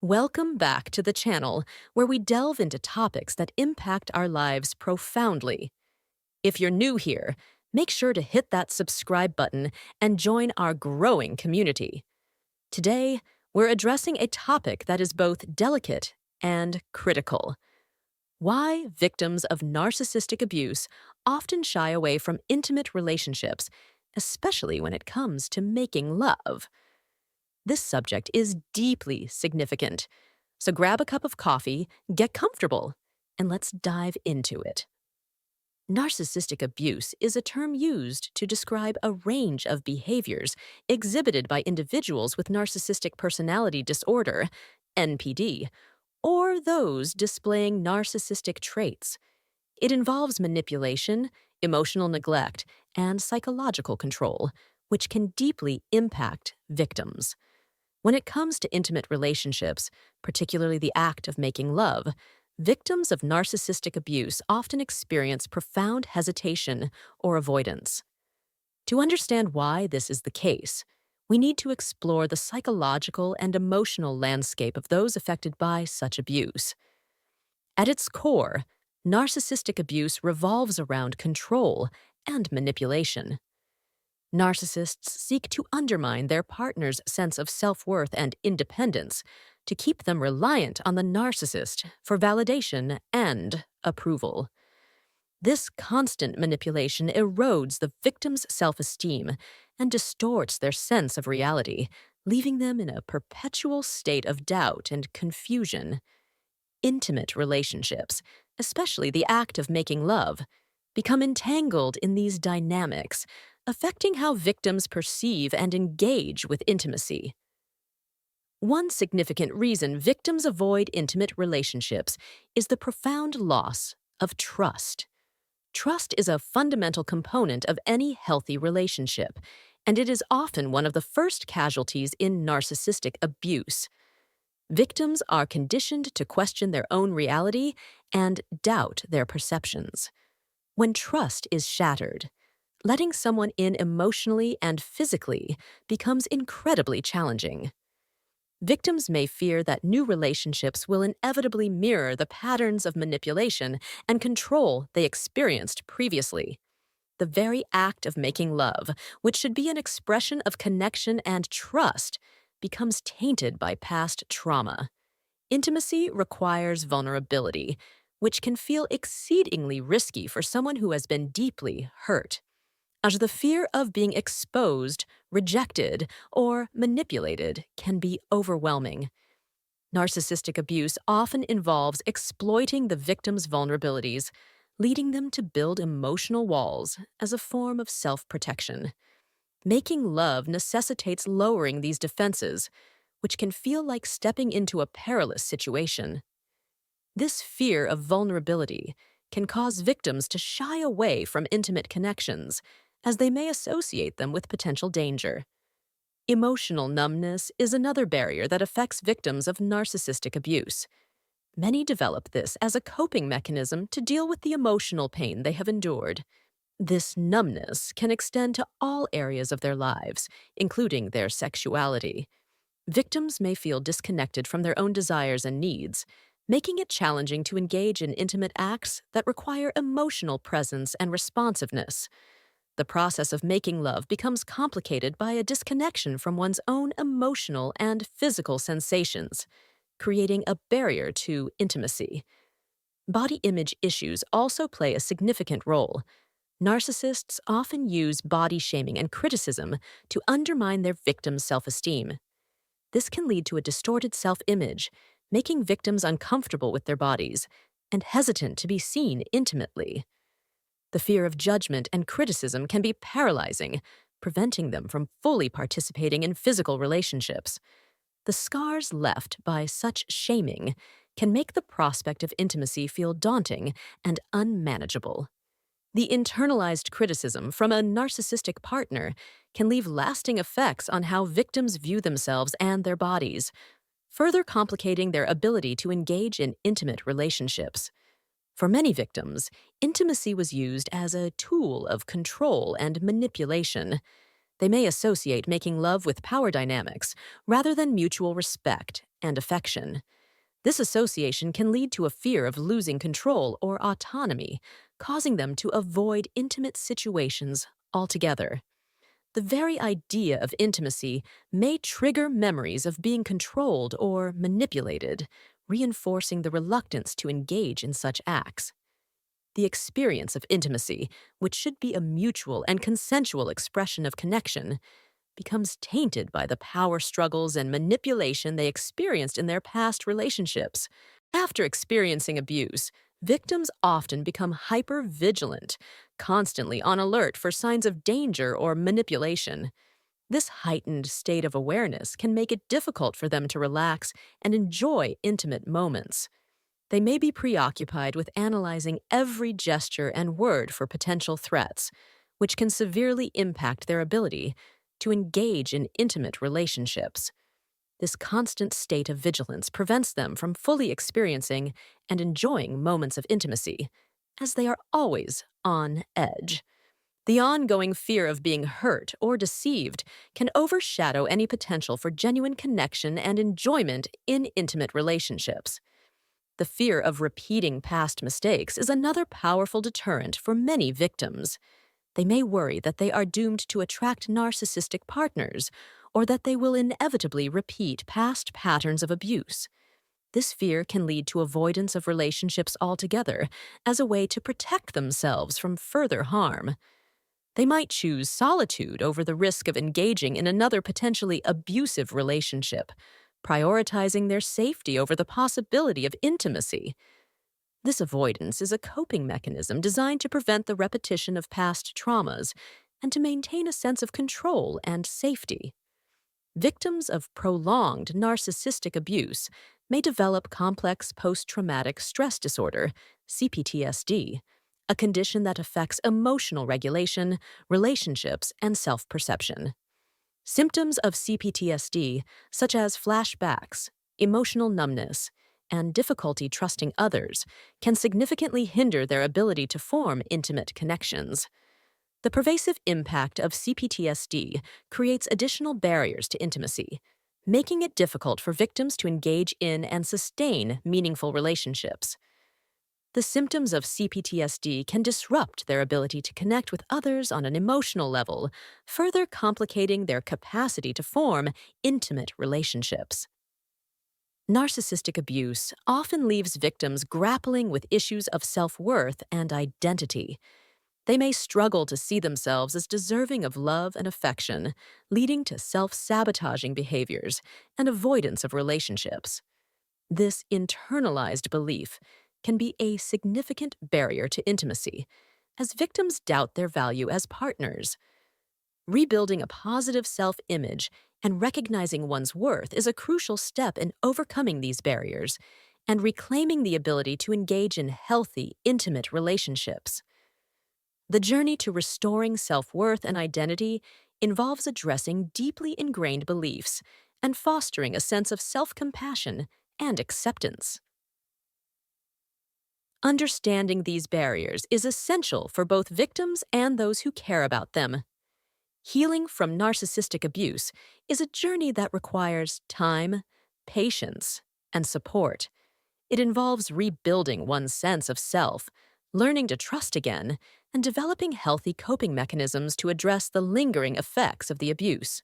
Welcome back to the channel where we delve into topics that impact our lives profoundly. If you're new here, make sure to hit that subscribe button and join our growing community. Today, we're addressing a topic that is both delicate and critical. Why victims of narcissistic abuse often shy away from intimate relationships, especially when it comes to making love. This subject is deeply significant, so grab a cup of coffee, get comfortable, and let's dive into it. Narcissistic abuse is a term used to describe a range of behaviors exhibited by individuals with narcissistic personality disorder, NPD, or those displaying narcissistic traits. It involves manipulation, emotional neglect, and psychological control, which can deeply impact victims. When it comes to intimate relationships, particularly the act of making love, victims of narcissistic abuse often experience profound hesitation or avoidance. To understand why this is the case, we need to explore the psychological and emotional landscape of those affected by such abuse. At its core, narcissistic abuse revolves around control and manipulation. Narcissists seek to undermine their partner's sense of self-worth and independence to keep them reliant on the narcissist for validation and approval. This constant manipulation erodes the victim's self-esteem and distorts their sense of reality, leaving them in a perpetual state of doubt and confusion. Intimate relationships, especially the act of making love, become entangled in these dynamics, affecting how victims perceive and engage with intimacy. One significant reason victims avoid intimate relationships is the profound loss of trust. Trust is a fundamental component of any healthy relationship, and it is often one of the first casualties in narcissistic abuse. Victims are conditioned to question their own reality and doubt their perceptions. When trust is shattered, letting someone in emotionally and physically becomes incredibly challenging. Victims may fear that new relationships will inevitably mirror the patterns of manipulation and control they experienced previously. The very act of making love, which should be an expression of connection and trust, becomes tainted by past trauma. Intimacy requires vulnerability, which can feel exceedingly risky for someone who has been deeply hurt, as the fear of being exposed, rejected, or manipulated can be overwhelming. Narcissistic abuse often involves exploiting the victim's vulnerabilities, leading them to build emotional walls as a form of self-protection. Making love necessitates lowering these defenses, which can feel like stepping into a perilous situation. This fear of vulnerability can cause victims to shy away from intimate connections, as they may associate them with potential danger. Emotional numbness is another barrier that affects victims of narcissistic abuse. Many develop this as a coping mechanism to deal with the emotional pain they have endured. This numbness can extend to all areas of their lives, including their sexuality. Victims may feel disconnected from their own desires and needs, making it challenging to engage in intimate acts that require emotional presence and responsiveness. The process of making love becomes complicated by a disconnection from one's own emotional and physical sensations, creating a barrier to intimacy. Body image issues also play a significant role. Narcissists often use body shaming and criticism to undermine their victims' self-esteem. This can lead to a distorted self-image, making victims uncomfortable with their bodies and hesitant to be seen intimately. The fear of judgment and criticism can be paralyzing, preventing them from fully participating in physical relationships. The scars left by such shaming can make the prospect of intimacy feel daunting and unmanageable. The internalized criticism from a narcissistic partner can leave lasting effects on how victims view themselves and their bodies, further complicating their ability to engage in intimate relationships. For many victims, intimacy was used as a tool of control and manipulation. They may associate making love with power dynamics rather than mutual respect and affection. This association can lead to a fear of losing control or autonomy, causing them to avoid intimate situations altogether. The very idea of intimacy may trigger memories of being controlled or manipulated, reinforcing the reluctance to engage in such acts. The experience of intimacy, which should be a mutual and consensual expression of connection, becomes tainted by the power struggles and manipulation they experienced in their past relationships. After experiencing abuse, victims often become hyper-vigilant, constantly on alert for signs of danger or manipulation. This heightened state of awareness can make it difficult for them to relax and enjoy intimate moments. They may be preoccupied with analyzing every gesture and word for potential threats, which can severely impact their ability to engage in intimate relationships. This constant state of vigilance prevents them from fully experiencing and enjoying moments of intimacy, as they are always on edge. The ongoing fear of being hurt or deceived can overshadow any potential for genuine connection and enjoyment in intimate relationships. The fear of repeating past mistakes is another powerful deterrent for many victims. They may worry that they are doomed to attract narcissistic partners, or that they will inevitably repeat past patterns of abuse. This fear can lead to avoidance of relationships altogether as a way to protect themselves from further harm. They might choose solitude over the risk of engaging in another potentially abusive relationship, prioritizing their safety over the possibility of intimacy. This avoidance is a coping mechanism designed to prevent the repetition of past traumas and to maintain a sense of control and safety. Victims of prolonged narcissistic abuse may develop complex post-traumatic stress disorder, CPTSD, a condition that affects emotional regulation, relationships, and self-perception. Symptoms of CPTSD, such as flashbacks, emotional numbness, and difficulty trusting others, can significantly hinder their ability to form intimate connections. The pervasive impact of CPTSD creates additional barriers to intimacy, making it difficult for victims to engage in and sustain meaningful relationships. The symptoms of CPTSD can disrupt their ability to connect with others on an emotional level, further complicating their capacity to form intimate relationships. Narcissistic abuse often leaves victims grappling with issues of self-worth and identity. They may struggle to see themselves as deserving of love and affection, leading to self-sabotaging behaviors and avoidance of relationships. This internalized belief can be a significant barrier to intimacy, as victims doubt their value as partners. Rebuilding a positive self-image and recognizing one's worth is a crucial step in overcoming these barriers and reclaiming the ability to engage in healthy, intimate relationships. The journey to restoring self-worth and identity involves addressing deeply ingrained beliefs and fostering a sense of self-compassion and acceptance. Understanding these barriers is essential for both victims and those who care about them. Healing from narcissistic abuse is a journey that requires time, patience, and support. It involves rebuilding one's sense of self, learning to trust again, and developing healthy coping mechanisms to address the lingering effects of the abuse.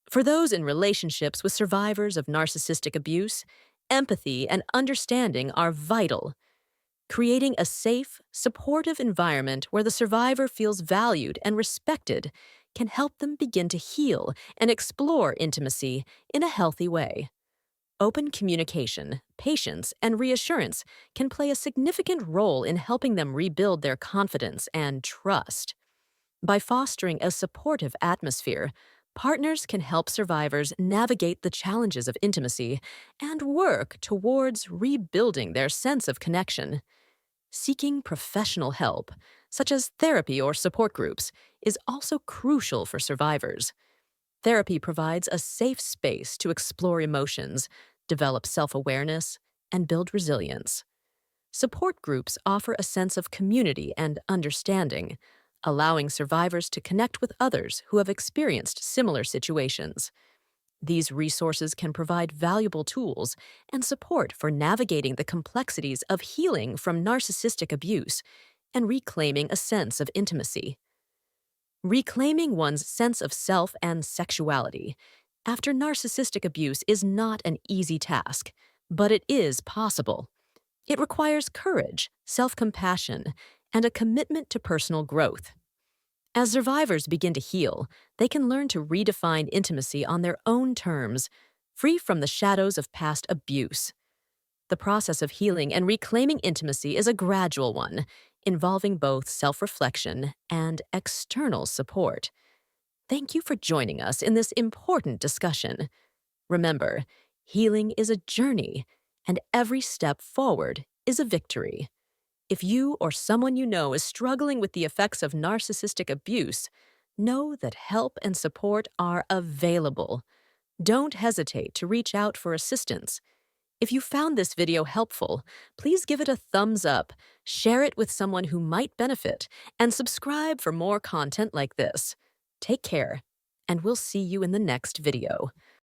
For those in relationships with survivors of narcissistic abuse, empathy and understanding are vital. Creating a safe, supportive environment where the survivor feels valued and respected can help them begin to heal and explore intimacy in a healthy way. Open communication, patience, and reassurance can play a significant role in helping them rebuild their confidence and trust. By fostering a supportive atmosphere, partners can help survivors navigate the challenges of intimacy and work towards rebuilding their sense of connection. Seeking professional help, such as therapy or support groups, is also crucial for survivors. Therapy provides a safe space to explore emotions, develop self-awareness, and build resilience. Support groups offer a sense of community and understanding, allowing survivors to connect with others who have experienced similar situations. These resources can provide valuable tools and support for navigating the complexities of healing from narcissistic abuse and reclaiming a sense of intimacy. Reclaiming one's sense of self and sexuality after narcissistic abuse is not an easy task, but it is possible. It requires courage, self-compassion, and a commitment to personal growth. As survivors begin to heal, they can learn to redefine intimacy on their own terms, free from the shadows of past abuse. The process of healing and reclaiming intimacy is a gradual one, involving both self-reflection and external support. Thank you for joining us in this important discussion. Remember, healing is a journey, and every step forward is a victory. If you or someone you know is struggling with the effects of narcissistic abuse, know that help and support are available. Don't hesitate to reach out for assistance. If you found this video helpful, please give it a thumbs up, share it with someone who might benefit, and subscribe for more content like this. Take care, and we'll see you in the next video.